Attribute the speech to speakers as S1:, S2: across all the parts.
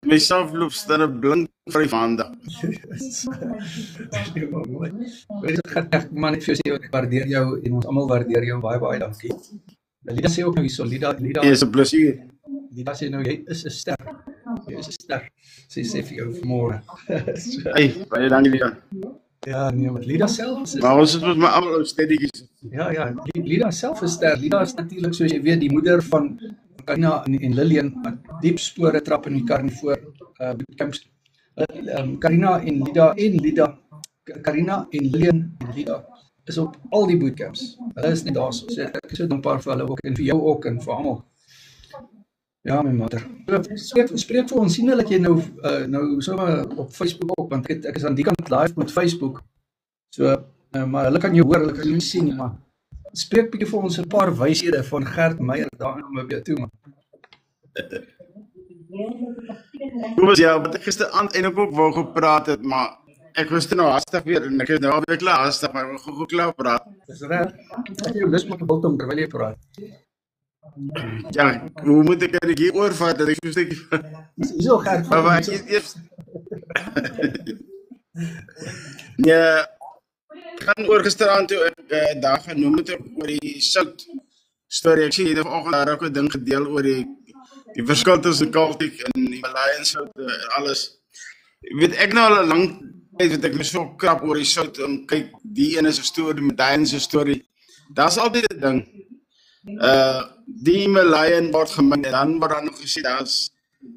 S1: myself loop staan 'n blink vir die maandag.
S2: Ek maar net vir jou, ek waardeer jou en ons almal waardeer jou baie dankie. Lida sê ook nou hierso, Lida
S1: Is 'n plesier.
S2: Lida sê nou jy is 'n ster. Jy is 'n ster. Sy sê vir jou vanmôre.
S1: Hey, baie dankie Lida.
S2: Ja, nee, maar Lida self is
S1: Maar ons is met my almal ou steadietjies.
S2: ja, Lida self is ster. Lida is natuurlik soos jy weet die moeder van Karina en Lillian wat diep spore trap in die Carnivore bootcamps. Karina en Lida, Karina en Lillian en Lida is op al die bootcamps. Hulle is net daar so. Ek is so dankbaar vir hulle ook en vir jou ook en vir almal. Ja, my moeder. Spreek vir ons, sien hulle dat jy nou sommer op Facebook ook, want ek is aan die kant live met Facebook. So, maar hulle kan jou hoor, hulle kan jou nie sien nie, maar spreek bietjie vir ons 'n paar wyshede van Gert Meyer daar in Namibia toe, man.
S1: Kom ja, wat ek gisteraand eintlik ook wou gepraat het, maar ek was te nou hastig weer en ek is nou alweer klaar hastig, maar ek wil gou klaar praat.
S2: Dis reg. Ek het jou lus met 'n biltong terwyl jy praat.
S1: Ja, hoe moet ek dit hier oorvat dat ek so 'n stukkie
S2: Hierso Gert.
S1: maar ek eers ja, gaan oor gisteraand toe ek daar genoem het oor die sout storie. Ek sien jy het vanoggend daar ook 'n ding gedeel oor die verskil tussen Celtic en die Malayan sout en alles. Weet ek nou al 'n lang tyd wat ek my so krap oor die sout en kyk die ene se storie, die Malayan se storie. Daar's altyd 'n ding. Die Malayan word gemeen en dan word dan nog gesê daar's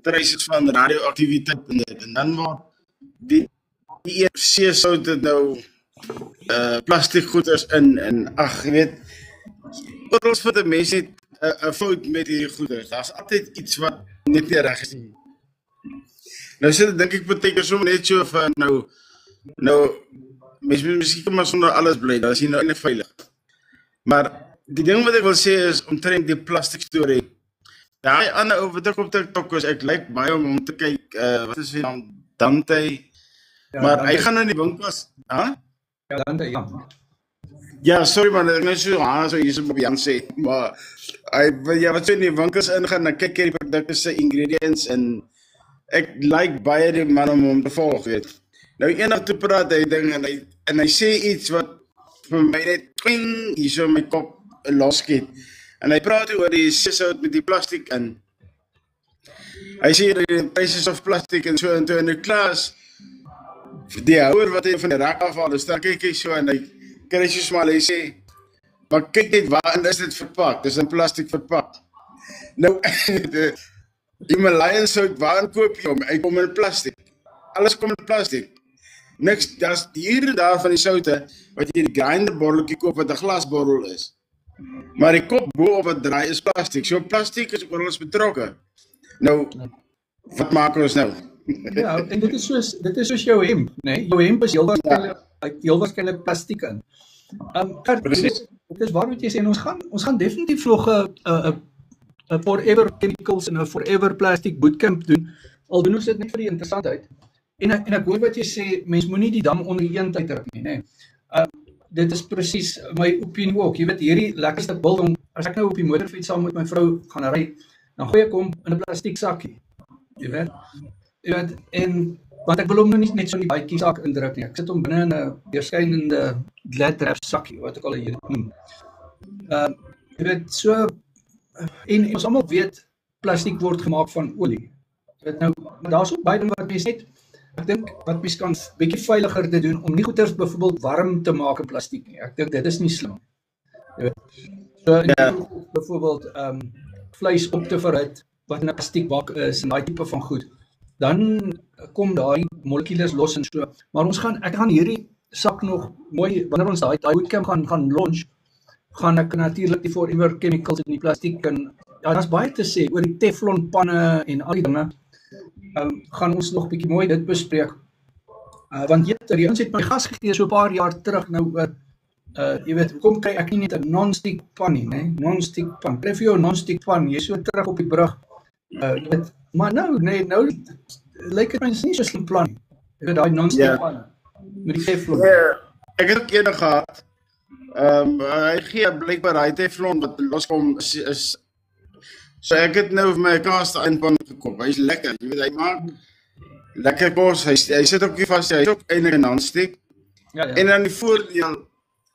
S1: traces van radioaktiwiteit in dit en dan word die seesout het nou plastiek goeders in ag jy weet oral vir die mense het 'n fout met hierdie goeders. Daar's altyd iets wat net nie reg is nie. Nou sê dink ek beteken sommer net so van nou mense miskien kan maar sonder alles bly, dan is jy nou eintlik veilig. Maar die ding wat ek wil sê is omtrent die plastiek storie. Daai ander ou wat ek op TikTok is, ek like baie om hom te kyk, wat is sy naam? Dante.
S2: Ja,
S1: maar
S2: Dante.
S1: hy gaan in die winkels,
S2: Ja, dan ja.
S1: Ja, sorry man, ek net so hier so op Jan sê, maar hy wat so in die winkels ingaan, dan kyk jy die produkte se ingredients en ek like baie die man om hom te volg, weet. Nou eendag toe praat hy ding en hy sê iets wat vir my net twing hier so in my kop losskiet. En hy praat oor die seesout met die plastiek in. Hy sê die prices of plastic en so en toe in die klas die houer wat hy van die rak afhaal, dus dan kyk hy so en hy kry so smal, hy sê, maar kyk net waarin is dit verpak, dis in plastic verpak. Nou, die Malayan sout, waarin koop jy hom? Hy kom in plastic. Alles kom in plastic. Niks, daar's hier en daar van die soute, wat jy die grinderbotteltjie koop wat 'n glasbottel is. Maar die kop bo op wat draai is plastic. So plastic is oral betrokke. Nou, wat maak ons nou?
S2: Ja, en dit is soos jou hemp, né? Jou hemp is heel waarskynlik plastiek in. Dit is waar wat jy sê en ons gaan definitief nog 'n forever chemicals en 'n forever plastic bootcamp doen. Al doen ons dit net vir die interessantheid. En ek hoor wat jy sê, mens moenie die dam onder die eend uitdruk nie, né? Dit is presies my opinie ook. Jy weet hierdie lekkerste biltong, as ek nou op die motorfiets saam met my vrou gaan ry, dan gooi ek hom in 'n plastiek sakkie. Jy weet, en want ek wil hom nou nie net so in die baadjie sak indruk nie. Ek sit hom binne in 'n deurskynende glad wrap sakkie, wat ek al hier noem. Jy weet, so en ons almal weet plastiek word gemaak van olie. Jy weet nou, maar daar's ook baie ding wat mense net ek dink wat mens kan bietjie veiliger te doen om nie goeders byvoorbeeld warm te maak in plastiek nie. Ek dink dit is nie slim. Jy weet. So byvoorbeeld vleis op te verhit wat in 'n plastiekbak is en daai tipe van goed. Dan kom daai molekules los en so. Maar ek gaan hierdie sak nog mooi wanneer ons daai bootcamp gaan launch, gaan ek natuurlik die forever chemicals in die plastiek en ja, daar's baie te sê oor die teflon panne en al die dinge. Gaan ons nog bietjie mooi dit bespreek. Want jy het my gas gegee so 'n paar jaar terug nou jy weet, kom kry ek nie net 'n non-stick pan nie, né? Non-stick pan. Kry vir jou 'n non-stick pan, jy so terug op die brug. Jy weet, maar nou lyk dit my is nie so 'n slim plan nie. Jy weet daai non-stick pan met die teflon.
S1: Ja, ek het ook eendag gehad. Hy gee blykbaar daai teflon wat loskom is So ek het nou vir my 'n cast iron pan gekoop. Hy's lekker. Jy weet hy maak lekker kos. Hy sit ook nie vas, hy's ook eintlik 'n non-stick.
S2: Ja.
S1: En dan die voordeel,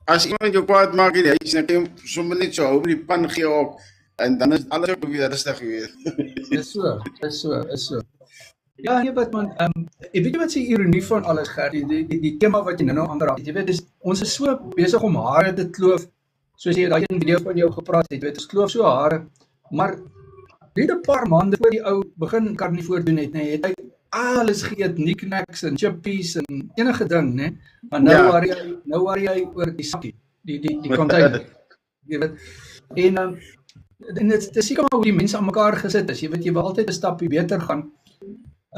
S1: as iemand jou kwaad maak in die huis, dan kan jy sommer net so hou met die pan gee op en dan is alles ook weer rustig weer.
S2: Is so. Ja, nee, wat man, weet jy wat se ironie van alles, Gert, die tema wat jy nou aanraak, jy weet, ons is so besig om hare te kloof, soos jy daai video van jou gepraat het, weet, ons kloof so hare, maar net 'n paar maande voor die ou begin karnivoor doen het, nee, het hy alles geëet, knickknacks en chippies en enige ding, nee, maar nou worry hy oor die sakkie, die container, jy weet, en dit is seker maar hoe die mense aan mekaar gesit is, jy weet, jy wil altyd 'n stapie beter gaan,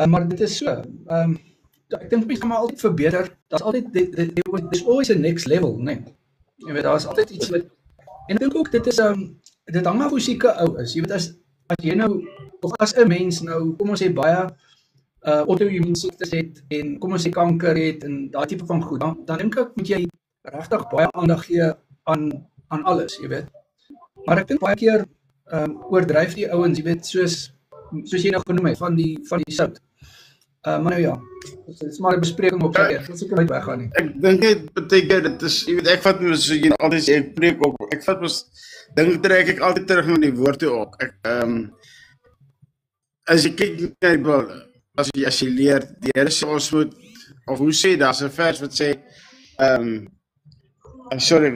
S2: maar dit is so, ek dink mense kan maar altyd verbeter, daar's altyd, there's always a next level, nee, jy weet, daar's altyd iets wat, en ek dink ook, dit hang af hoe siek 'n ou is, jy weet, as jy nou, of as 'n mens nou, kom ons sê baie, auto-immuun siektes het, en kom ons sê kanker het, en daai tipe van goed, dan dink ek, moet jy regtig baie aandag gee aan alles, jy weet, maar ek dink baie keer, oordryf die ouens, jy weet, soos jy nou genoem het, van die sout. Maar nou ja, dit is maar 'n bespreking op sy eie, dit seker nooit weggaan nie.
S1: Ek dink net beteken dit is, jy weet, ek vat mos so jy altyd sê ek preek op. Ek vat mos dink trek ek altyd terug na die woord toe ook. Ek as jy kyk na die Bybel, as jy leer, die Here sê ons moet, of hoe sê daar's 'n vers wat sê sorry,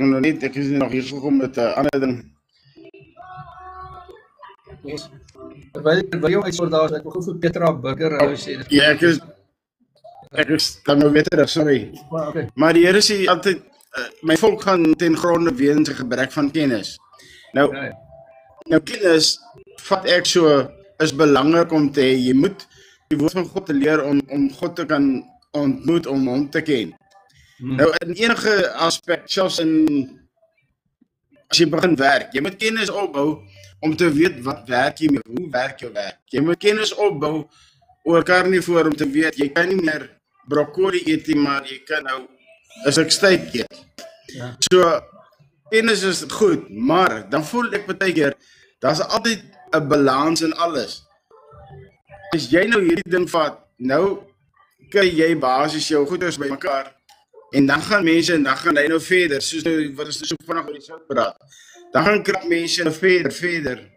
S1: ek is nog hier gekom met 'n ander ding.
S2: Yes. Terwyl jy uitsoort daar, ek wil gou vir Petra Burger sê.
S1: Ja, ek is dan nou beter, sorry.
S2: Okay.
S1: Maar die Here sê altyd, my volk gaan ten gronde weens 'n gebrek van kennis. Nou kennis, vat ek so, is belangrik om te hê. Jy moet die woord van God te leer om God te kan ontmoet, om hom te ken. Nou in enige aspek, selfs as jy begin werk, jy moet kennis opbou om te weet wat werk jy mee, hoe werk jou werk. Jy moet kennis opbou oor karnivoor om te weet, jy kan nie meer broccoli eet nie, maar jy kan nou 'n stuk steak eet.
S2: Ja.
S1: So, kennis is goed, maar dan voel ek baie keer, daar's altyd 'n balans in alles. As jy nou hierdie ding vat, nou kry jy basies jou goeders by mekaar, en dan gaan mense, en dan gaan hy nou verder, soos nou, wat is so vinnig oor die sout praat, dan gaan krap mense nou verder,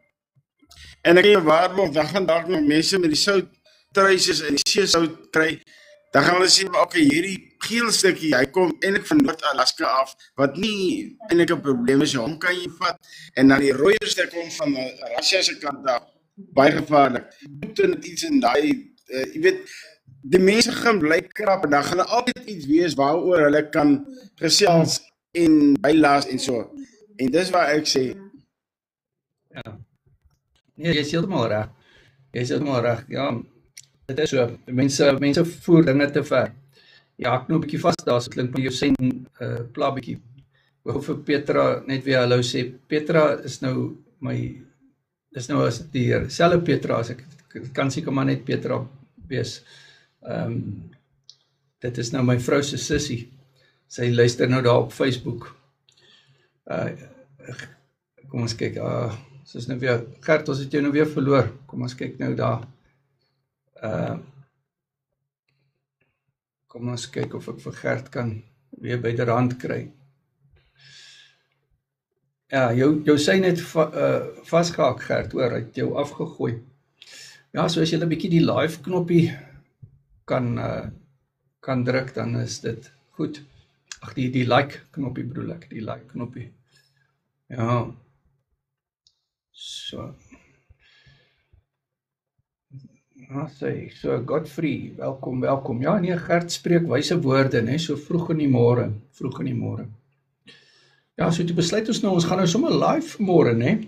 S1: en ek kan jou waarborg, dan gaan dalk nog mense met die sout truises en die seesout kry, dan gaan hulle sê, maar okay, hierdie geel stukkie, hy kom eintlik van Noord-Alaska af, wat nie eintlik 'n probleem is, hom kan jy vat, en dan die rooier stuk kom van Russia se kant af, baie gevaarlik, moet iets in daai, jy weet, die mense gaan bly krap, en dan gaan altyd iets wees waaroor hulle kan gesels, en bylaas en so, en dis waar ek sê,
S2: ja, nee, jy is heeltemal reg, ja, dit is so, mense voer dinge te ver. Ja, ek nou 'n bietjie vas daar, so klink my jou sê, pla bietjie. Ek wil vir Petra net weer hallo sê. Petra is nou as die selfe Petra, as ek kan seker maar net Petra wees. Dit is nou my vrou se sussie. Sy luister nou daar op Facebook. Kom ons kyk, soos nou weer, Gert, ons het jou nou weer verloor. Kom ons kyk nou daar. Kom ons kyk of ek vir Gert kan weer byderhand kry. Ja, jou sy net vasgehaak, Gert, hoor, het jou afgegooi. Ja, so as jy 'n bietjie die live knoppie kan druk, dan is dit goed. Ag, die like knoppie bedoel ek, die like knoppie. Ja. So. Ja, sê, so Godfrey, welkom. Ja, nee, Gert spreek wyse woorde, né, so vroeg in die môre. Ja, so toe besluit ons nou, ons gaan nou sommer live môre, né?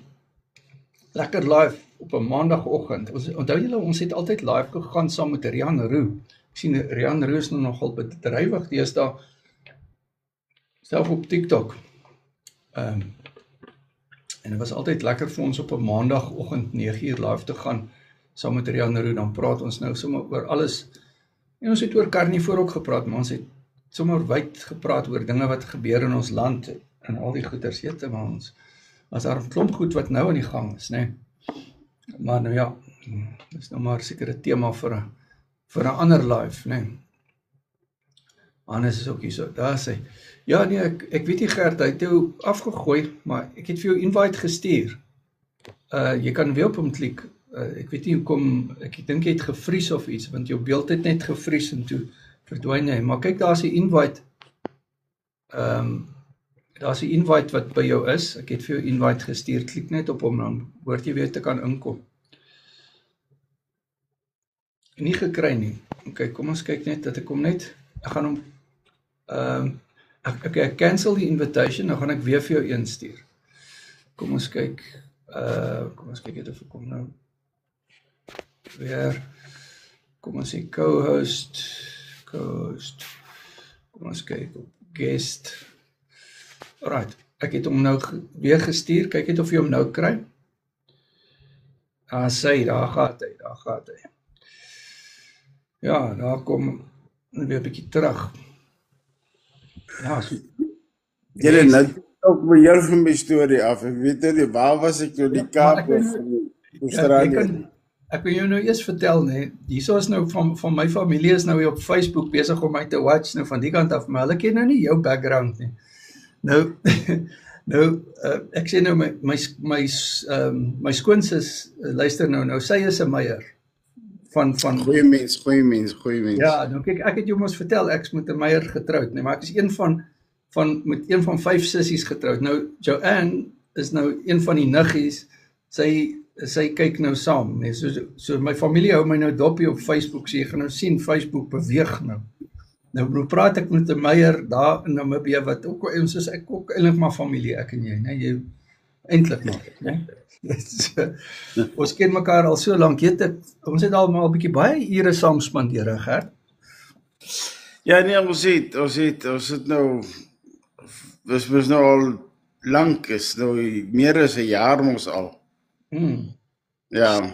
S2: Lekker live op 'n maandagooggend. Onthou julle, ons het altyd live gegaan saam met Rian Roo. Ek sien Rian Roo is nou nogal bedrywig deesdae, self op TikTok. En dit was altyd lekker vir ons op 'n maandagooggend 9:00 live te gaan saam met Rian Roo. Dan praat ons nou sommer oor alles. En ons het oor karnivoor ook gepraat, maar ons het sommer wyd gepraat oor dinge wat gebeur in ons land en al die goeters, maar ons as daar 'n klomp goed wat nou aan die gang is, né? Maar nou ja, dis nou maar seker 'n tema vir 'n ander live, né? Hannes is ook hier so, daar sê. Ja nee, ek weet nie Gert, hy het jou afgegooi, maar ek het vir jou invite gestuur. Jy kan weer op hom klik. Ek weet nie hoekom, ek dink jy het gevries of iets, want jou beeld het net gevries en toe verdwyn hy. Maar kyk, daar's die invite. Daar's die invite wat by jou is. Ek het vir jou invite gestuur. Klik net op hom, dan hoort jy weer te kan inkom. Nie gekry nie. Ok, kom ons kyk net dat ek hom net. Ek gaan hom ek cancel die invitation, nou gaan ek weer vir jou een stuur. Kom ons kyk. Kom ons kyk of ek kom nou weer. Kom ons sê co-host. Kom ons kyk op guest. Alright, ek het hom nou weer gestuur. Kyk net of jy hom nou kry. Daar gaat hy. Ja, daar kom weer 'n bietjie terug. Ja, so.
S1: Julle net ook by jou van my storie af. Ek weet nie, waar was ek nou die Kaap of Australië?
S2: Ek wil jou nou eers vertel, nee, hierso is nou van my familie is nou hier op Facebook besig om my te watch, nou van die kant af, maar hulle ken nou nie jou background nie. Nou, ek sê nou, my skoonsis luister nou, sy is 'n meier.
S1: Goeie mens.
S2: Ja, nou kyk, ek het jou mos vertel, ek is met 'n meier getroud, nee, maar ek is met een van 5 sissies getroud. Nou, Joanne is nou een van die niggies, sy kyk nou saam, nee, so my familie hou my nou dopie op Facebook, so jy gaan nou sien, Facebook beweeg nou. Nou praat ek met 'n meier daar in Namibië, wat ook, soos ek ook eintlik maar familie, ek en jy, nee, jy eintlik maar, nee. Ons ken mekaar al so lank, ons het al maar 'n bietjie baie ure saam spandeer, Gert.
S1: Ja nee, ons het nou, ons nou al lank, is nou meer as 'n jaar ons al. Ja,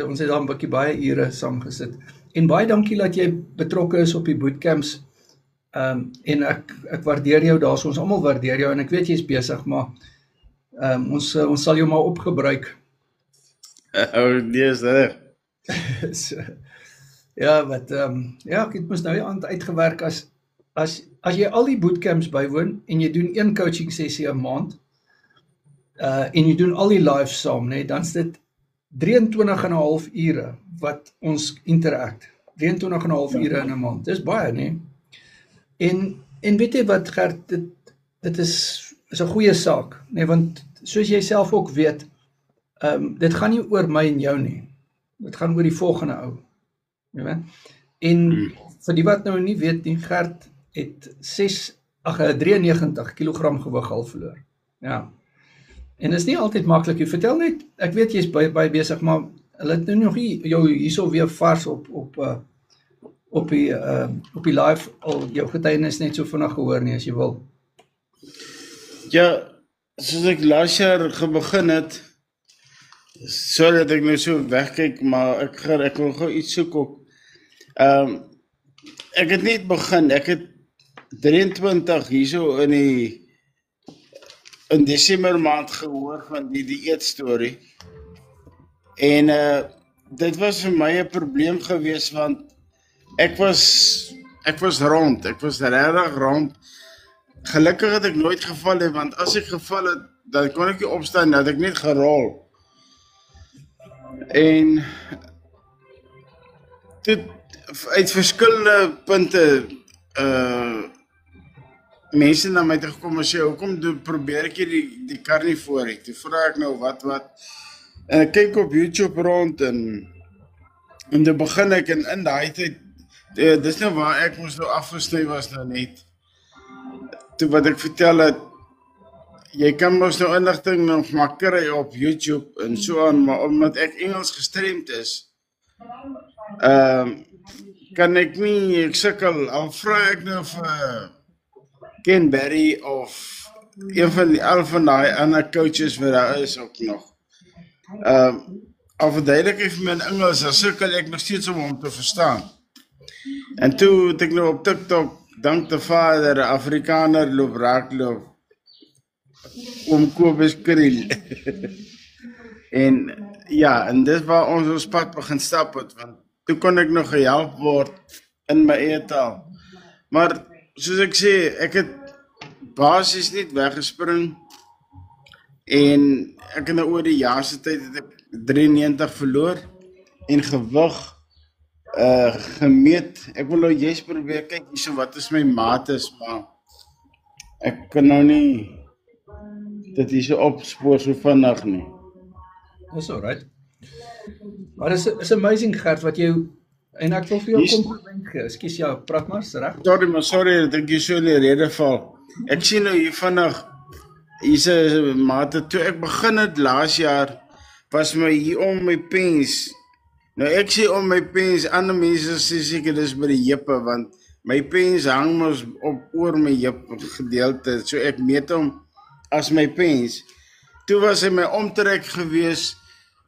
S2: ons het al 'n bietjie baie ure saam gesit. En baie dankie dat jy betrokke is op die bootcamps. En ek waardeer jou daar, ons almal waardeer jou en ek weet jy's besig, maar ons sal jou maar opgebruik.
S1: Nee, is reg.
S2: So, ja, wat ja, ek het mos nou die aand uitgewerk as jy al die bootcamps bywoon en jy doen 1 coaching sessie 'n maand en jy doen al die live saam, nee, dan is dit 23,5 ure wat ons interact. 23,5 ure in 'n maand. Dis baie, nee. En weet jy wat, Gert, dit is 'n goeie saak, nee, want soos jy self ook weet, dit gaan nie oor my en jou nie. Dit gaan oor die volgende ou. Jy weet? En vir die wat nou nie weet nie, Gert het 93 kg gewig al verloor. Ja. En dit is nie altyd maklik. Jy vertel net, ek weet jy's baie besig, maar hulle het nou nog nie jou hierso weer vars op die live al jou getuienis net so vinnig gehoor nie, as jy wil.
S1: Ja, soos ek laas jaar begin het, sorry dat ek nou so wegkyk, maar ek wil gou iets soek ook. Ek het net begin, ek het 23 hierso in Desember maand gehoor van die dieetstorie. En dit was vir my 'n probleem gewees, want ek was rond, ek was regtig rond. Gelukkig het ek nooit geval het, want as ek geval het, dan kon ek nie opstaan, dat ek net gerol. En dit uit verskillende punte mense na my toe gekom en sê, hoekom probeer ek die carnivore? Toe vra ek nou wat, en ek kyk op YouTube rond, en toe begin ek, en in daai tyd, dis nou waar ek moes nou afgesny was nou net, toe wat ek vertel het, jy kan mos nou inligting nog maar kry op YouTube, en so aan, maar omdat ek Engels gestremd is, kan ek nie, ek sukkel, al vra ek nou vir Ken Berry of al van die ander coaches wat daar is ook nog. Al verduidelik ek vir my in Engels, dan sukkel ek nog steeds om hom te verstaan. En toe het ek nou op TikTok, dank de Vader, 'n Afrikaner loop raakloop, Kobus Kriel. En ja, en dis waar ons pad begin stap het, want toe kon ek nog gehelp word in my eie taal. Maar soos ek sê, ek het basies net weggespring en ek het nou oor die jaar se tyd het ek 93 verloor en gewig gemeet. Ek wil nou juist probeer kyk hierso wat is my maat is, maar ek kan nou nie dit hierso opspoor so vinnig nie.
S2: Dis alright. Maar is amazing Gert wat jy en ek wil vir jou kompliment gee. Ekskuus ja, praat maar, reg?
S1: Sorry dat ek hier so in die rede val. Ek sien nou hier vinnig hier's 'n mate toe ek begin het laas jaar was my hier om my pens. Nou ek sê om my pens, ander mense sê seker dis by die heupe want my pens hang mos op oor my heup gedeelte, so ek meet hom as my pens. Toe was hy my omtrek gewees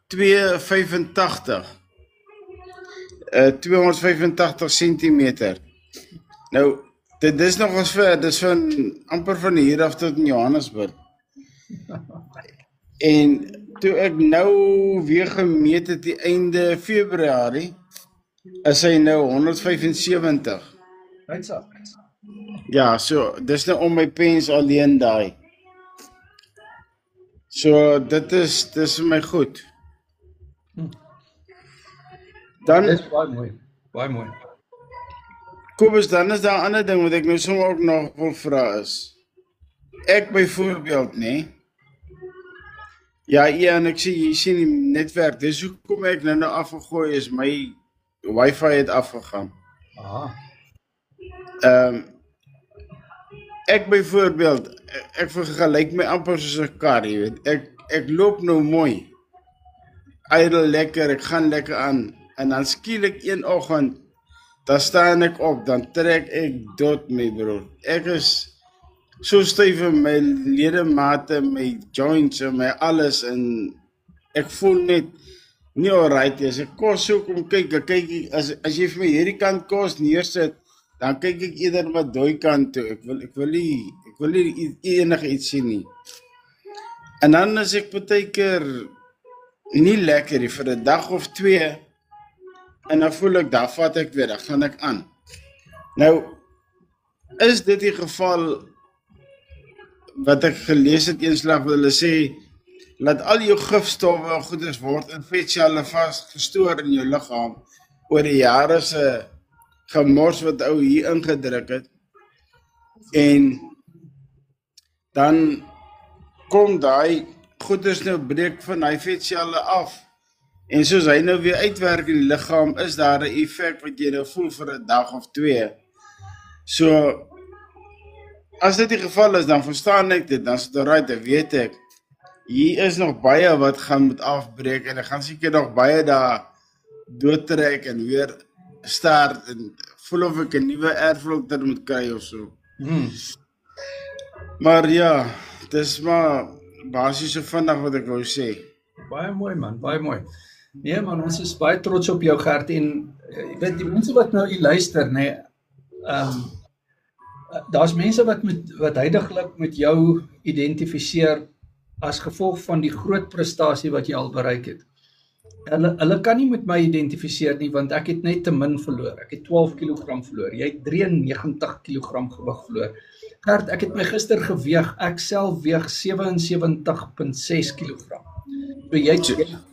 S1: 285 centimeter. Nou, dit is nog ons ver, dis van amper van hier af tot in Johannesburg. En toe ek nou weer gemeet het die einde Februarie, is hy nou 175.
S2: Uitsak.
S1: Ja, so, dis nou om my pens alleen daai. So, dis vir my goed. Dan,
S2: Dis baie mooi.
S1: Kobus, dan is daar 'n ander ding wat ek nou sommer ook nog wil vra is. Ek byvoorbeeld, nee. Ja, en ek sê, jy sien die netwerk, dis hoekom ek nou afgegooi is, my wifi het afgegaan. Ek byvoorbeeld, ek vergelyk my amper soos 'n kar, jy weet. Ek loop nou mooi. Idle lekker, ek gaan lekker aan. En dan skielik een oggend, dan staan ek op, dan trek ek dood my broer. Ek is so styf in my ledemate, my joints en my alles en ek voel net nie alright as ek kos so kom kyk, as jy vir my hierdie kant kos neersit, dan kyk ek eerder wat daai kant toe. Ek wil nie enige iets sien nie. En dan as ek partykeer nie lekker nie vir 'n dag of 2 en dan voel ek, dan vat ek weer, dan gaan ek aan. Nou, is dit die geval wat ek gelees het eenslag, wat hulle sê, laat al jou gifstowwe en goeders word in vetselle vastgestoor in jou liggaam oor die jare se gemors wat ou hier ingedruk het. En dan kom daai goeders nou breek van die vetselle af. En soos hy nou weer uitwerk in die liggaam, is daar 'n effek wat jy nou voel vir 'n dag of 2. So, as dit die geval is, dan verstaan ek dit, dan is dit alright, dan weet ek, hier is nog baie wat gaan moet afbreek, en ek gaan seker nog baie daar doodtrek, en weer start, en voel of ek 'n nuwe erflokter moet kry of so. Maar ja, dis maar basies so vinnig wat ek wou sê.
S2: Baie mooi man, baie mooi. Nee man, ons is baie trots op jou Gert en jy weet die mense wat nou hier luister, nee, daar's mense wat heidaglik met jou identifiseer as gevolg van die groot prestasie wat jy al bereik het. Hulle kan nie met my identifiseer nie, want ek het net te min verloor. Ek het 12 kg verloor. Jy het 93 kg gewig verloor. Gert, ek het my gister geweeg. Ek self weeg 77,6 kg. So jy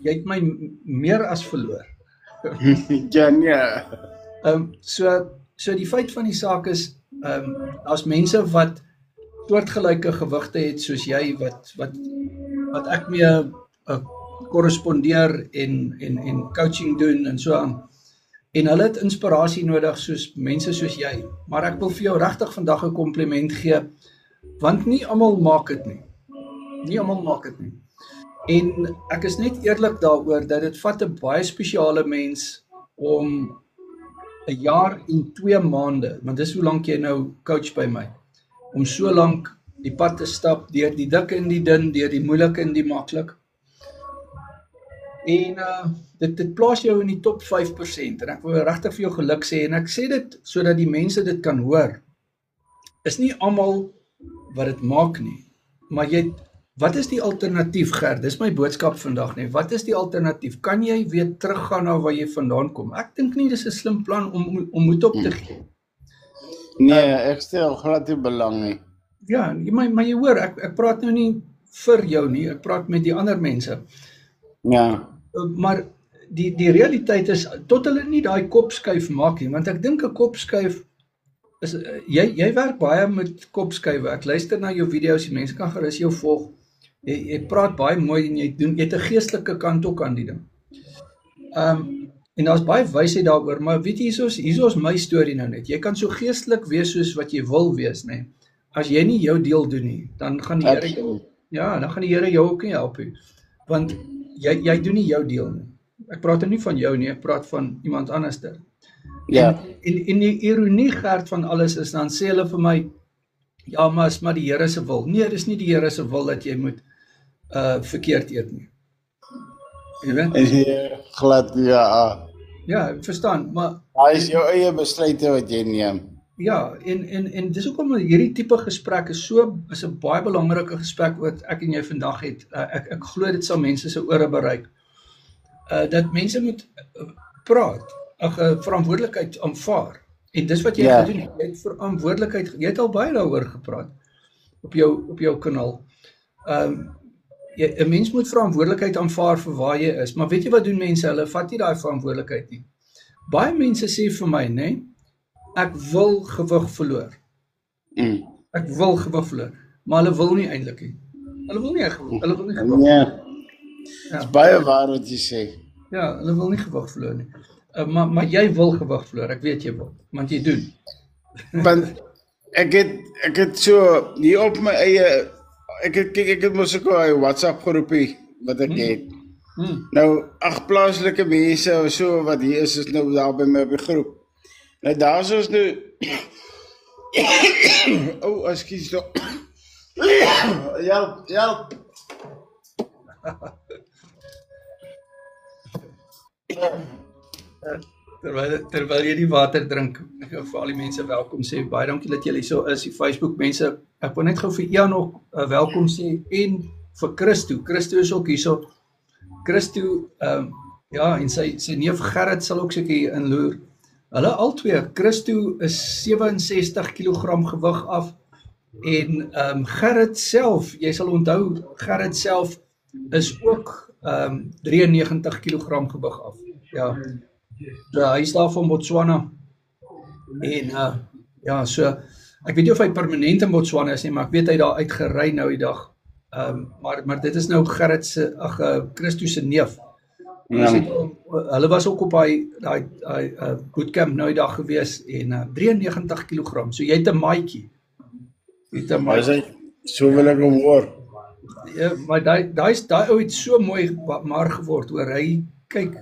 S2: het my meer as verloor.
S1: Ja, nee.
S2: So die feit van die saak is, as mense wat soortgelyke gewigte het soos jy, wat ek mee korrespondeer en coaching doen en so aan, en hulle het inspirasie nodig soos mense soos jy, maar ek wil vir jou regtig vandag 'n kompliment gee, want nie almal maak dit nie. Nie almal maak dit nie. En ek is net eerlik daaroor dat dit vat 'n baie spesiale mens om 'n jaar en 2 maande, want dis hoe lank jy nou coach by my, om so lank die pad te stap, deur die dik en die dun, deur die moeilike en die maklik. En dit plaas jou in die top 5%, en ek wil regtig vir jou geluk sê, en ek sê dit sodat die mense dit kan hoor, is nie almal wat dit maak nie, maar jy het Wat is die alternatief, Gert? Dis my boodskap vandag nie. Wat is die alternatief? Kan jy weer teruggaan na waar jy vandaan kom? Ek dink nie dis 'n slim plan om moed op te gee.
S1: Nee, ek stel glad nie belang nie.
S2: Ja, maar jy hoor, ek praat nou nie vir jou nie, ek praat met die ander mense.
S1: Ja.
S2: Maar die realiteit is, tot hulle nie daai kopskuif maak nie, want ek dink 'n kopskuif is, jy werk baie met kopskuive, ek luister na jou video's, die mense kan gerus jou volg, jy praat baie mooi en jy het 'n geestelike kant ook aan die ding. En daar's baie wysheid daaroor, maar weet jy, hier is my storie nou net, jy kan so geestelik wees soos wat jy wil wees, nee. As jy nie jou deel doen nie, dan gaan die Here jou, dan gaan die Here jou ook nie help nie, want jy doen nie jou deel nie. Ek praat nie van jou nie, ek praat van iemand anderster.
S1: Ja.
S2: En die ironie, Gert, van alles is, dan sê hulle vir my, ja, maar is maar die Here se wil. Nee, dis nie die Here se wil dat jy moet verkeerd eet nie. Jy weet?
S1: Glad, ja.
S2: Ja, ek verstaan, maar
S1: Daar is jou eie besluite wat jy neem.
S2: ja, en dis hoekom hierdie tipe gesprek is 'n baie belangrike gesprek wat ek en jy vandag het. Ek glo dit sal mense se ore bereik. Dat mense moet praat, verantwoordelikheid aanvaar. En dis wat jy gedoen het. Jy het verantwoordelikheid, jy het al baie daaroor gepraat op jou kanaal. 'n Mens moet verantwoordelikheid aanvaar vir waar jy is, maar weet jy wat doen mense? Hulle vat nie daai verantwoordelikheid nie. Baie mense sê vir my, nee, ek wil gewig verloor. Ek wil gewig verloor, maar hulle wil nie eintlik nie. Hulle wil nie gewig.
S1: Ja. Dit is baie waar wat jy sê.
S2: Ja, hulle wil nie gewig verloor nie. Maar jy wil gewig verloor, ek weet jy wil, want jy doen.
S1: Want ek het so hier op my eie, ek het mos ook 'n WhatsApp groepie wat ek het. Nou, 8 plaaslike mense so wat hier is nou daar by my op die groep. Nou daar is ons nou ekskuus nou. Help.
S2: Terwyl jy die water drink, ek wil vir al die mense welkom sê, baie dankie dat julle so is, die Facebook mense, ek wil net gou vir Ian ook welkom sê, en vir Christo is ook hier so, Christo, ja, en sy neef Gerrit sal ook seker hier inloer, hulle albei, Christo is 67 kg gewig af, en Gerrit self, jy sal onthou, Gerrit self is ook 93 kg gewig af, ja, so hy is daar van Botswana, en ja, so, ek weet nie of hy permanent in Botswana is nie, maar ek weet hy daar uitgery nou die dag, maar dit is nou Gerrit se, Christo se neef, ja. Hulle was ook op daai bootcamp nou die dag gewees, en 93 kg, so jy het 'n maatjie,
S1: so wil ek hom hoor.
S2: Ja, maar daai ou het so mooi maar geword, hoor, hy, kyk,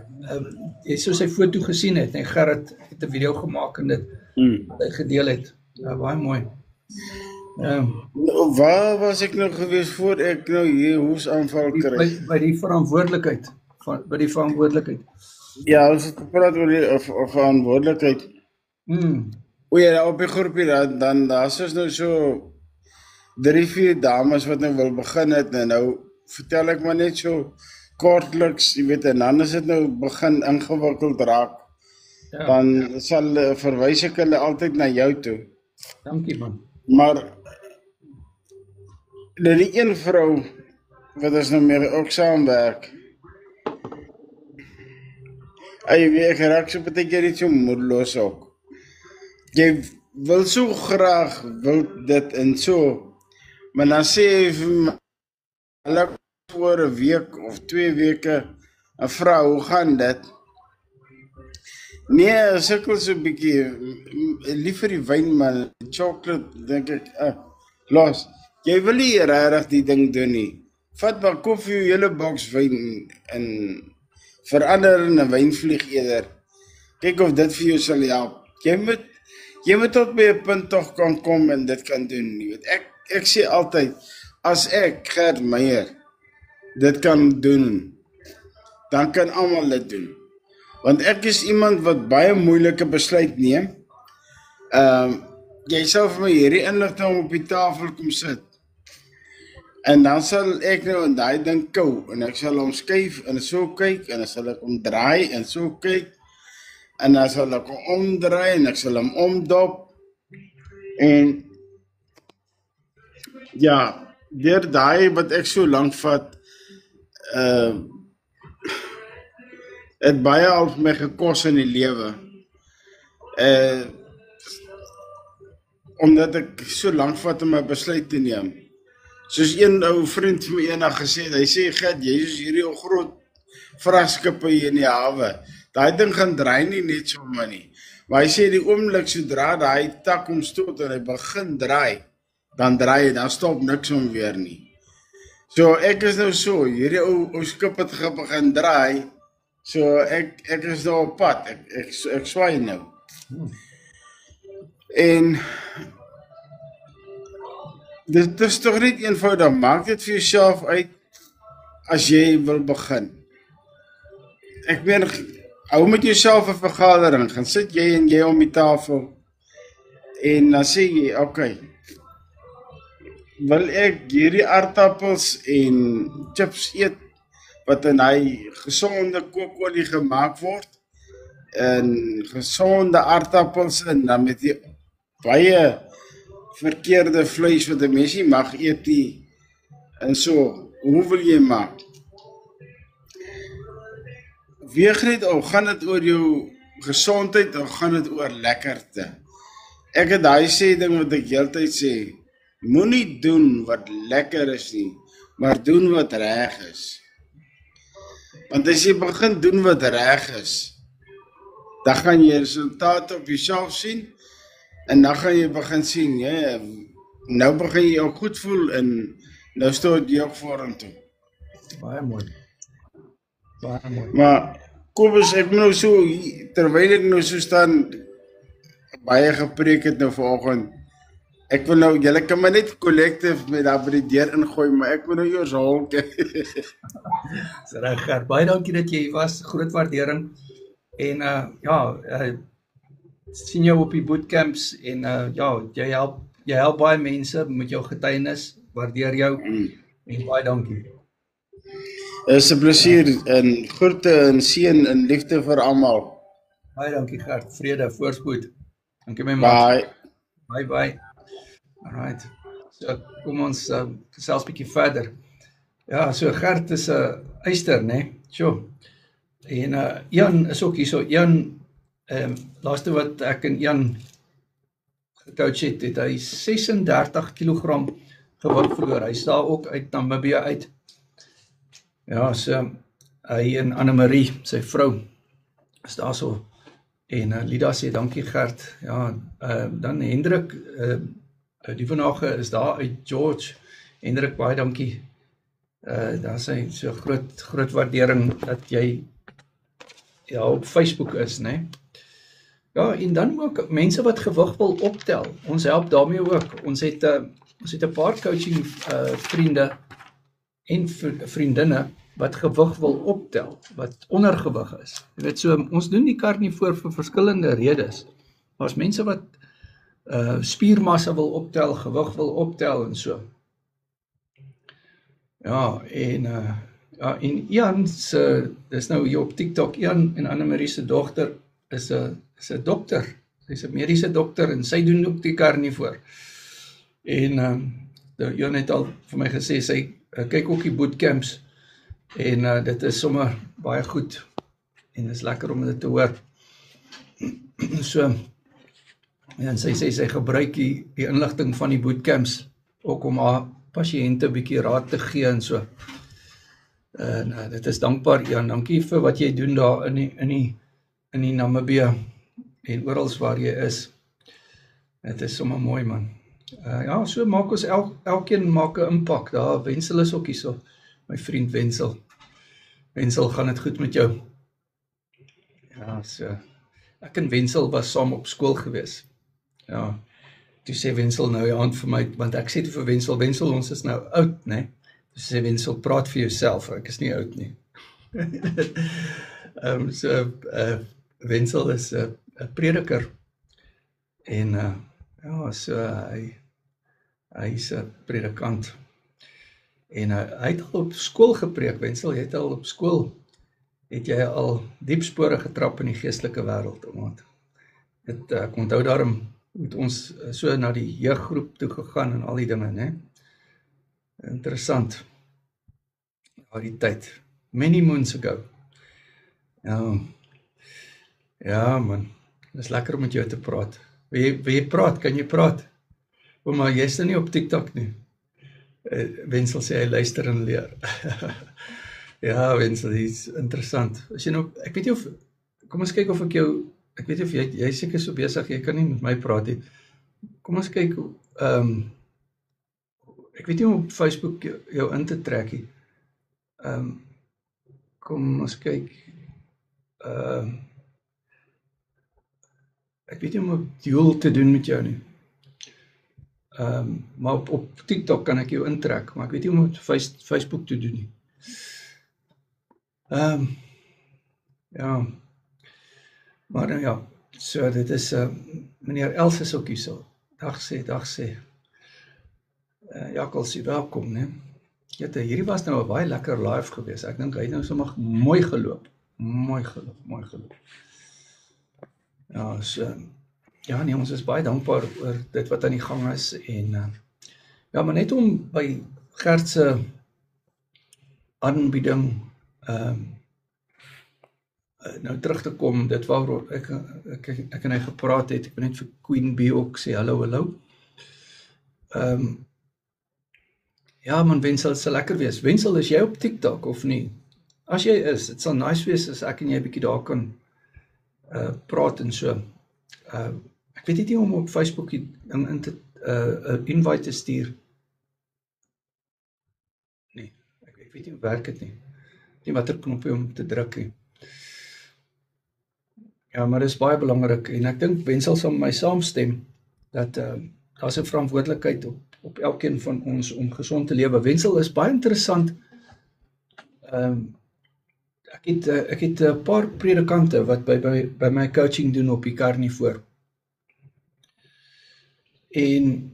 S2: jy sou sy foto gesien het, en Gerrit het 'n video gemaak en dit hy gedeel het, ja, baie mooi.
S1: Waar was ek nou gewees voor ek nou hier hoesaanval kry?
S2: By die verantwoordelikheid,
S1: Ja, ons het gepraat oor die verantwoordelikheid. O ja, op die groepie, dan daar is nou so 3-4 dames wat nou wil begin het, en nou vertel ek maar net so kortliks, jy weet, en dan is dit nou begin ingewikkeld raak, ja. Dan verwys ek hulle altyd na jou toe.
S2: Dankie man.
S1: Maar die een vrou wat ons nou mee ook saamwerk, ek raak so baie keer iets so moedeloos ook. Jy wil so graag dit en so, maar dan sê jy vir my, voor 'n week of 2 weke, 'n vrou, hoe gaan dit? Nee, sukkel so 'n bietjie, liever die wyn man, chocolate, dink ek, los, jy wil nie regtig die ding doen nie. Vat maar koop vir jou hele boks wyn en verander in 'n wynvlieg eerder. Kyk of dit vir jou sal help. Jy moet tot by 'n punt tog kan kom en dit kan doen, jy weet. Ek sê altyd, as ek, Gert Meyer, dit kan doen, dan kan almal dit doen. Want ek is iemand wat baie moeilike besluit neem. Jy sal vir my hierdie inligting op die tafel kom sit. En dan sal ek nou in daai ding kou en ek sal hom skuif en so kyk en dan sal ek hom draai en so kyk en dan sal ek hom omdraai en ek sal hom omdop en ja, deur daai wat ek so lank vat, het baie al vir my gekos in die lewe. Omdat ek so lank vat om 'n besluit te neem. Soos een ou vriend vir my eendag gesê het, hy sê, "Gert, jy is hierdie ou groot vragskippe hier in die hawe. Daai ding gaan draai nie net sommer nie." Maar hy sê die oomblik sodra daai tak hom stoot en hy begin draai, dan stop niks hom weer nie. So ek is nou so, hierdie ou skip het begin draai, so ek is nou op pad, ek swaai nou. En dit is toch niet eenvoudig, maak dit vir jouself uit as jy wil begin. Ek meen, hou met jouself 'n vergadering, gaan sit jy en jy om die tafel en dan sê jy, okay, wil ek hierdie aardappels en chips eet wat in hy gesonde kookolie gemaak word en gesonde aardappels en dan met die baie verkeerde vleis wat 'n mens nie mag eet nie en so, hoe wil jy maak? Weeg net of gaan dit oor jou gesondheid of gaan dit oor lekkerte? Ek het daai sê ding wat ek heeltyd sê, moenie doen wat lekker is nie, maar doen wat reg is. Want as jy begin doen wat reg is, dan gaan jy resultate op jouself sien en dan gaan jy begin sien, ja, nou begin jy jou goed voel en nou stoot jy ook vorentoe.
S2: Baie mooi. Baie mooi.
S1: Maar Kobus, ek nou so, terwyl ek nou so staan, baie gepreek het nou vanoggend, ek wil nou, julle kan my net collective met daar by die deur ingooi, maar ek wil nou eers hol.
S2: Dis reg, Gert. Baie dankie dat jy was, groot waardering. En sien jou op die bootcamps en jy help baie mense met jou getuienis, waardeer jou en baie dankie.
S1: Is 'n plesier en groete en seën en liefde vir almal.
S2: Baie dankie Gert, vrede, voorspoed. Dankie my maat. Bye. Alright. So kom ons gesels bietjie verder. Ja, so Gert is 'n eyster, né? Sjoe. En Jan is ook hier so. Jan, laaste wat ek en Jan gecoach het, het hy 36 kg gewig verloor. Hy staan ook uit Namibië uit. Ja, so hy en Annemarie, sy vrou, is daar so. En Lida sê dankie Gert. Ja, dan Hendrik, die vanage is daar uit George. Hendrik, baie dankie. Daar sê so groot waardering dat jy op Facebook is, né? Ja, en dan ook mense wat gewig wil optel. Ons help daarmee ook. Ons het 'n paar coaching vriende en vriendinne wat gewig wil optel, wat ondergewig is. Jy weet so, ons doen die karnivoor vir verskillende redes. Daar's mense wat spiermassa wil optel, gewig wil optel en so. Ja, en Ian se, dis nou hier op TikTok, Ian en Annemarie se dogter is 'n dokter. Sy's 'n mediese dokter en sy doen ook die karnivoor. En Ian het al vir my gesê sy kyk ook die bootcamps en dit is sommer baie goed en is lekker om dit te hoor. So en sy sê sy gebruik die inligting van die bootcamps ook om haar pasiënte 'n bietjie raad te gee en so. En dit is dankbaar, Jan. Dankie vir wat jy doen daar in die Namibië en oral waar jy is. Dit is sommer mooi, man. Ja, so maak ons elkeen maak 'n impak. Daar Wensel is ook hier so. My vriend Wensel. Wensel, gaan dit goed met jou? Ja, so. Ek en Wensel was saam op skool gewees. Ja. Toe sê Wensel nou die hand vir my, want ek sê toe vir Wensel, ons is nou oud, né? Toe sê Wensel, praat vir jouself, ek is nie oud nie. Wensel is 'n prediker en ja, so hy's 'n predikant. En hy het al op skool gepreek, Wenzel, jy het al op skool, het jy al diep spore getrap in die geestelike wêreld, want ek onthou daarom, het ons so na die jeuggroep toe gegaan en al die dinge, né? Interessant, die tyd, many moons ago. Ja man, dit is lekker om met jou te praat. Wil jy praat, kan jy praat? Maar jy is nie op TikTok nie. Wenzel sê hy luister en leer. Ja, Wenzel, dit is interessant. As jy nou, ek weet nie of, kom ons kyk of ek jou, ek weet nie of jy is seker so besig, jy kan nie met my praat nie. Kom ons kyk, ek weet nie om op Facebook jou in te trek nie. Kom ons kyk, ek weet nie om 'n duel te doen met jou nie. Maar op TikTok kan ek jou intrek, maar ek weet nie om op Facebook te doen nie. Ja, maar nou ja, so dit is, meneer Els is ook hier so. Dag sê. Jakkels, welkom, né? Hierdie was nou 'n baie lekker live gewees. Ek dink hy het nou sommer mooi geloop. Mooi geloop. Ja, so, ja nee, ons is baie dankbaar oor dit wat aan die gang is en ja, maar net om by Gert se aanbieding nou terug te kom, dit waaroor ek en hy gepraat het, ek wil net vir Queen Bee ook sê hallo. Ja man, Wenzel, het sal lekker wees. Wenzel, is jy op TikTok of nie? As jy is, het sal nice wees as ek en jy bietjie daar kan praat en so. Ek weet nie om op Facebook in te invite te stuur. Nee, ek weet nie hoe werk dit nie. Nie watter knoppie om te druk nie. Ja, maar dit is baie belangrik en ek dink Wenzel sal met my saamstem dat daar is 'n verantwoordelikheid op elkeen van ons om gesond te lewe. Wenzel is baie interessant. Ek het 'n paar predikante wat by my coaching doen op die Carnivore. En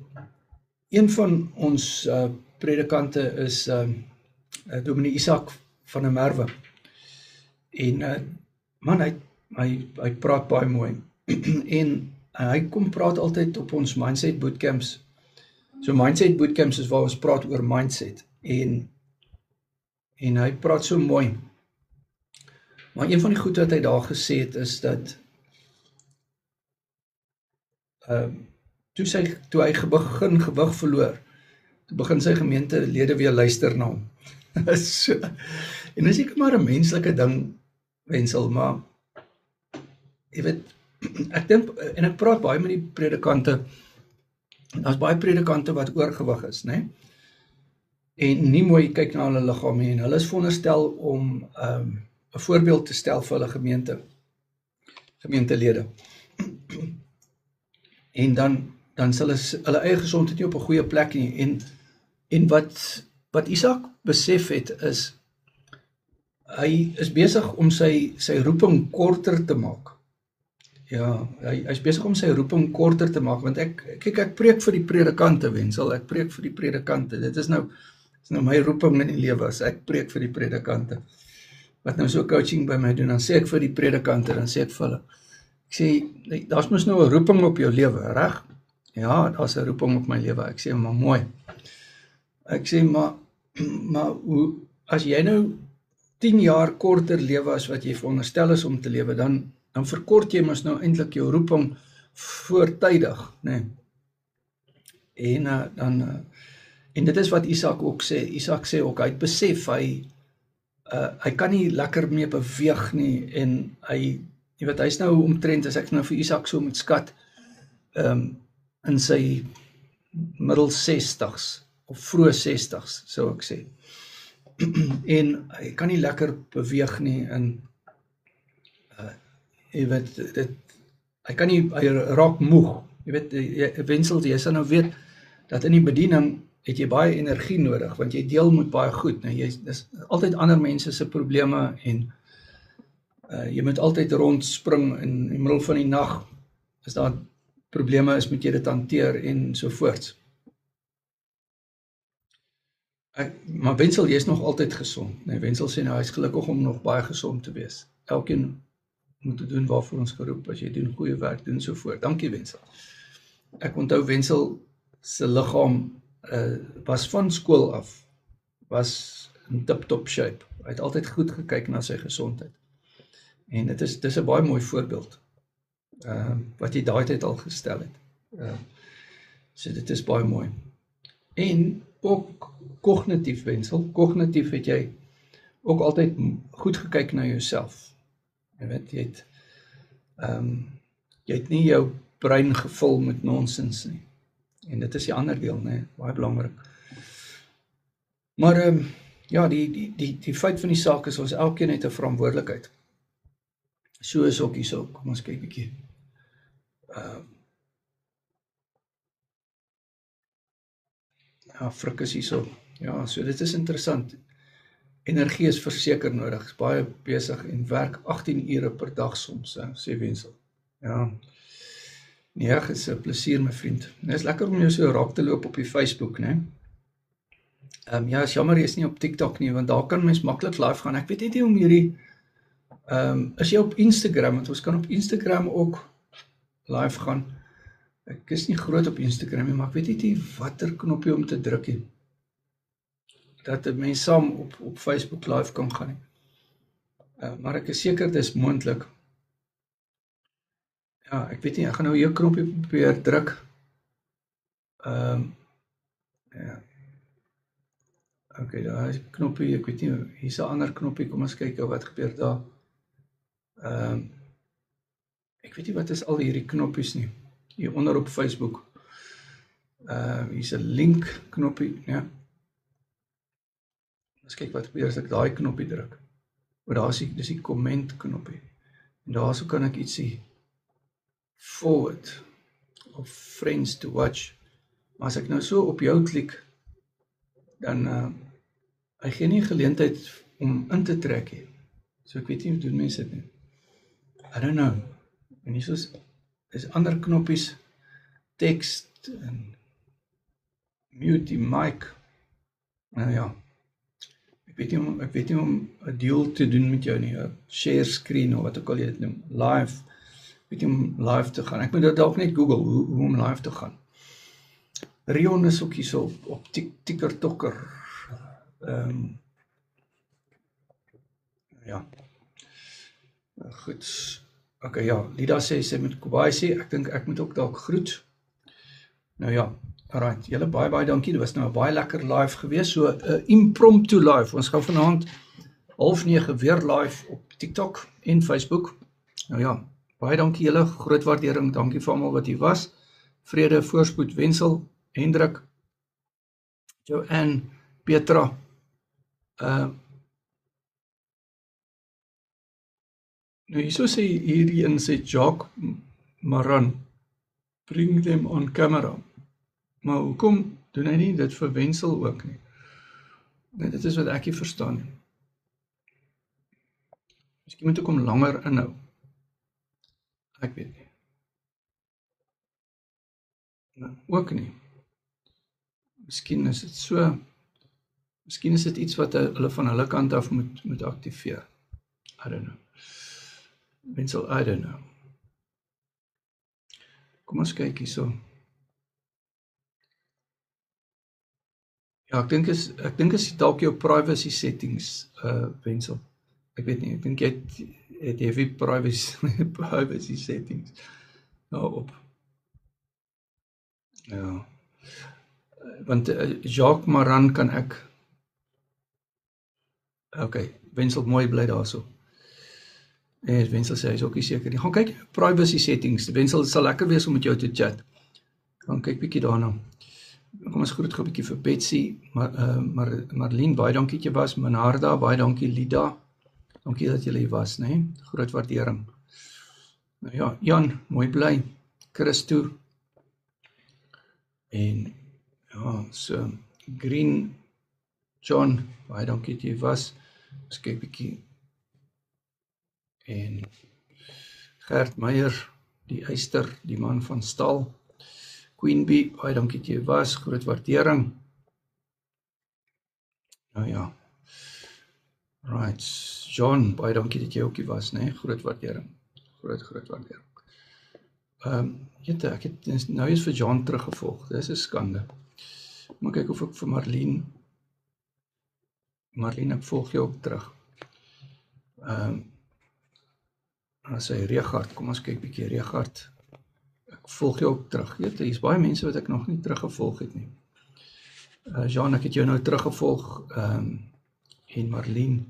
S2: een van ons predikante is Dominee Isak van der Merwe. En man, hy praat baie mooi. En hy kom praat altyd op ons Mindset Bootcamps. So Mindset Bootcamps is waar ons praat oor mindset. En hy praat so mooi. Maar een van die goed wat hy daar gesê het is dat toe hy begin gewig verloor, toe begin sy gemeentelede weer luister na hom. So, en dis seker maar 'n menslike ding, Wenzel, maar jy weet, ek dink, en ek praat baie met die predikante, daar's baie predikante wat oorgewig is, né? En nie mooi kyk na hulle liggaam nie, en hulle is veronderstel om 'n voorbeeld te stel vir hulle gemeentelede. En dan sal hulle eie gesondheid nie op 'n goeie plek nie. En wat Isak besef het is, hy is besig om sy roeping korter te maak. Ja, hy is besig om sy roeping korter te maak, want ek preek vir die predikante, Wenzel, ek preek vir die predikante. Dit is nou my roeping in die lewe, as ek preek vir die predikante. Wat nou so coaching by my doen, dan sê ek vir die predikante, dan sê ek vir hulle, ek sê, daar's mos nou 'n roeping op jou lewe, reg? Ja, daar's 'n roeping op my lewe. Ek sê, maar mooi. Ek sê, maar hoe, as jy nou 10 jaar korter lewe as wat jy veronderstel is om te lewe, dan verkort jy mos nou eintlik jou roeping voortydig, né? En dit is wat Isak ook sê. Isak sê ook, hy het besef, hy kan nie lekker mee beweeg nie, en jy weet, hy is nou omtrent, as ek nou vir Isak so moet skat, in sy middel 60s, of vroeg 60s, sou ek sê. En hy kan nie lekker beweeg nie, en jy weet, hy raak moeg. Jy weet, Wenzel, jy sal nou weet, dat in die bediening het jy baie energie nodig, want jy deel met baie goed. Nou, dis altyd ander mense se probleme, en jy moet altyd rondspring in die middel van die nag, as daar probleme is, moet jy dit hanteer, en so voorts. Maar Wenzel, jy is nog altyd gesond. Nee, Wenzel sê nou, hy is gelukkig om nog baie gesond te wees. Elkeen moet te doen waarvoor ons geroep, as jy doen goeie werk, doen so voort. Dankie Wenzel. Ek onthou Wenzel se liggaam was van skool af, was in tip-top shape. Hy het altyd goed gekyk na sy gesondheid. En dit is 'n baie mooi voorbeeld, wat jy daai tyd al gestel het. So dit is baie mooi. En ook kognitief, Wenzel, kognitief het jy ook altyd goed gekyk na jouself. Jy weet, jy het nie jou brein gevul met nonsens nie. En dit is die ander deel, nee, baie belangrik. Maar ja, die feit van die saak is, ons elkeen het 'n verantwoordelikheid. So is ook hierso, kom ons kyk 'n bietjie. Ja, Frik is hierso. Ja, so dit is interessant. Energie is verseker nodig, is baie besig en werk 18 ure per dag soms, sê Wenzel. Ja, nee, is 'n plesier my vriend. Dit is lekker om jou so raak te loop op die Facebook, né? Ja, is jammer jy is nie op TikTok nie, want daar kan mens maklik live gaan. Ek weet nie om hierdie, is jy op Instagram, want ons kan op Instagram ook live gaan. Ek is nie groot op Instagram nie, maar ek weet nie watter knoppie om te druk nie. Dat mense saam op Facebook live kan gaan nie. Maar ek is seker dit is moontlik. Ja, ek weet nie, ek gaan nou hier knoppie probeer druk. Ja. Okay, daar is 'n knoppie, ek weet nie, hier is 'n ander knoppie, kom ons kyk wat gebeur daar. Ek weet nie wat is al hierdie knoppies nie, hier onder op Facebook. Hier is 'n link knoppie, ja. Ons kyk wat gebeur as ek daai knoppie druk. Maar daar is dis die comment knoppie. En daarso kan ek ietsie forward of friends to watch. Maar as ek nou so op jou klik, dan hy gee nie geleentheid om in te trek nie. So ek weet nie hoe doen mense dit nie. I don't know. En hier is ander knoppies, text en mute die mic. Nou ja. Ek weet nie om 'n deal te doen met jou nie, 'n share screen of wat ook al jy dit noem, live. Ek weet nie om live te gaan. Ek moet dit dalk net Google hoe om live te gaan. Rion is ook hierso op TikTok. Ja. Goed. Okay, ja, Lida sê sy moet Kobai sê, ek dink ek moet ook dalk groet. Nou ja, alright, julle baie dankie, dit was nou 'n baie lekker live gewees, so 'n impromptu live, ons gaan vanaand 8:30 weer live op TikTok en Facebook. Nou ja, baie dankie julle, groot waardering, dankie vir almal wat hier was. Vrede, voorspoed, Wenzel, Hendrik, Joanne, Petra, nou hierso sê hierdie in sê Jacques Maran, bring them on camera. Maar hoekom doen hy nie dit vir Wenzel ook nie? Nee, dit is wat ek nie verstaan nie. Miskien moet ek hom langer inhou. Ek weet nie. Nou, ook nie. Miskien is dit so, miskien is dit iets wat hulle van hulle kant af moet aktiveer. I don't know. Wenzel, I don't know. Kom ons kyk hierso. Ja, ek dink is dalk jou privacy settings, Wenzel. Ek weet nie, ek dink jy het heavy privacy settings daarop. Ja. Want Jacques Maran kan ek. Okay, Wenzel mooi bly daarso. En Wenzel sê hy is ook nie seker nie. Gaan kyk privacy settings. Wenzel sal lekker wees om met jou te chat. Gaan kyk bietjie daarna. Kom ons groet gou 'n bietjie vir Betsy, Marlene, baie dankie dat jy was, Manarda, baie dankie Lida. Dankie dat julle hier was, né? Groot waardering. Nou ja, Jan, mooi bly. Christo. En ja, so Green John, baie dankie dat jy was. Ons kyk bietjie. En Gert Meyer, die Eyster, die man van stal. Queen Bee, baie dankie dat jy was, groot waardering. Nou ja. Right. John, baie dankie dat jy ook hier was, né? Groot waardering. Groot waardering. Ek het nou eens vir John teruggevolg. Dis 'n skande. Maar kyk of ek vir Marlene, ek volg jou ook terug. As hy Regard, kom ons kyk bietjie Regard. Ek volg jou ook terug. Hier's baie mense wat ek nog nie teruggevolg het nie. Jean, ek het jou nou teruggevolg. En Marlene.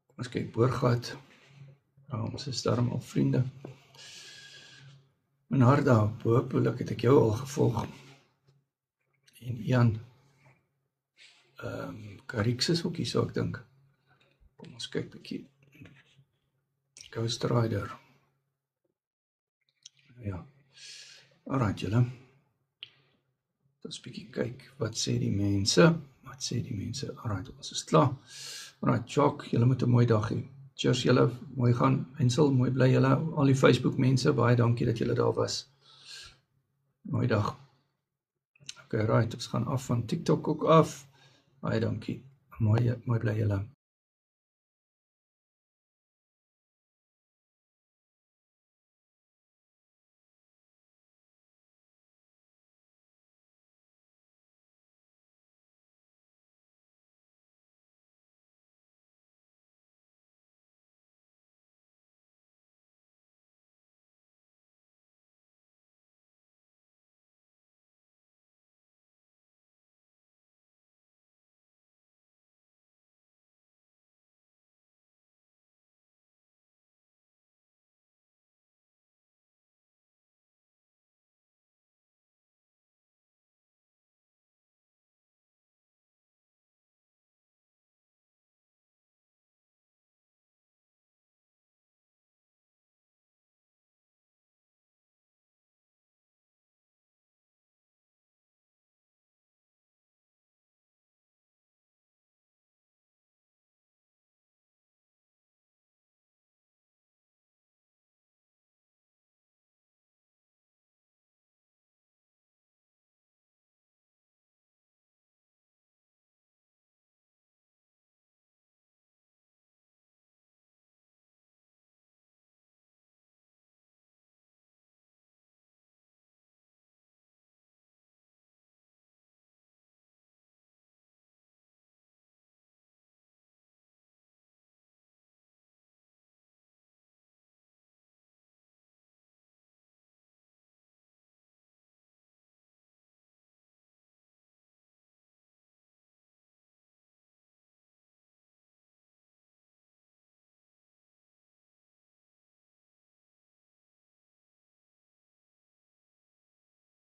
S2: Kom ons kyk Boorgat. Ons is daarom al vriende. Menarda, hoopelik het ek jou al gevolg. En Ian. Karix is ook hier, so ek dink. Kom ons kyk bietjie. Ghost Rider. Ja. Alright, julle. Ons bietjie kyk, wat sê die mense? Alright, ons is klaar. Alright, Jock, julle moet 'n mooi dag hê. Cheers julle, mooi gaan. Wensel, mooi bly julle. Al die Facebook mense, baie dankie dat julle daar was. Mooi dag. Okay, right, ons gaan af van TikTok ook af. Baie dankie. Mooi bly julle.